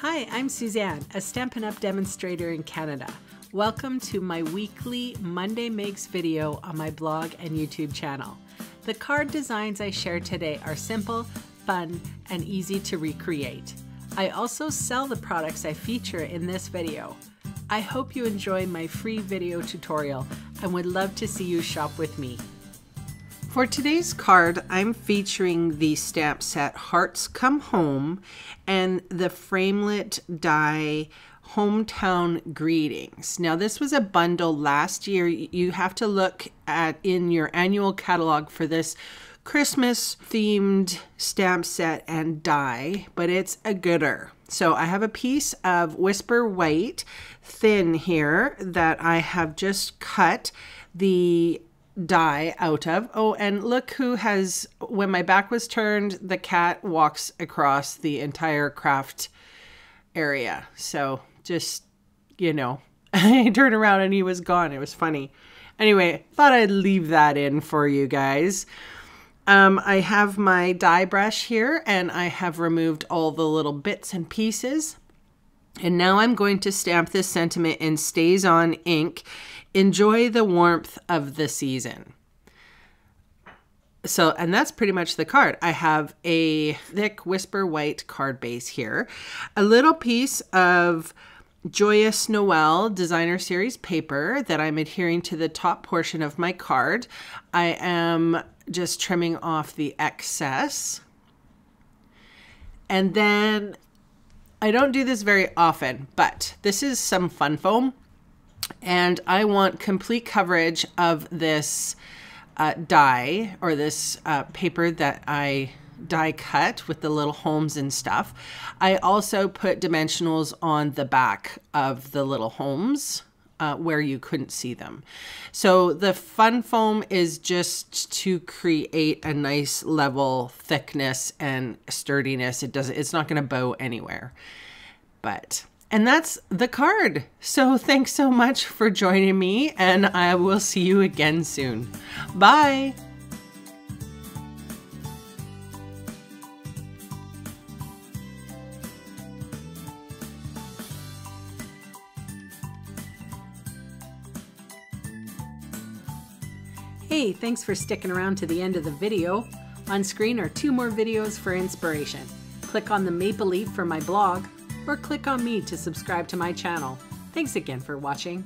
Hi, I'm Suzanne, a Stampin' Up demonstrator in Canada. Welcome to my weekly Monday Makes video on my blog and YouTube channel. The card designs I share today are simple, fun, and easy to recreate. I also sell the products I feature in this video. I hope you enjoy my free video tutorial and would love to see you shop with me. For today's card, I'm featuring the stamp set Hearts Come Home and the Framelit die Hometown Greetings. Now this was a bundle last year. You have to look at in your annual catalog for this Christmas themed stamp set and die, but it's a gooder. So I have a piece of Whisper White thin here that I have just cut the die out of. Oh, and look who has, when my back was turned, the cat walks across the entire craft area. So just, you know, I turned around and he was gone. It was funny. Anyway, thought I'd leave that in for you guys. I have my die brush here and I have removed all the little bits and pieces. And now I'm going to stamp this sentiment in Stays On ink. Enjoy the warmth of the season. So, and that's pretty much the card. I have a thick Whisper White card base here, a little piece of Joyous Noel Designer Series paper that I'm adhering to the top portion of my card. I am just trimming off the excess. And then I don't do this very often, but this is some fun foam. And I want complete coverage of this die or this paper that I die cut with the little homes and stuff. I also put dimensionals on the back of the little homes where you couldn't see them. So the fun foam is just to create a nice level thickness and sturdiness. It's not going to bow anywhere. And that's the card. So thanks so much for joining me, and I will see you again soon. Bye. Hey, thanks for sticking around to the end of the video. On screen are 2 more videos for inspiration. Click on the maple leaf for my blog, or click on me to subscribe to my channel. Thanks again for watching.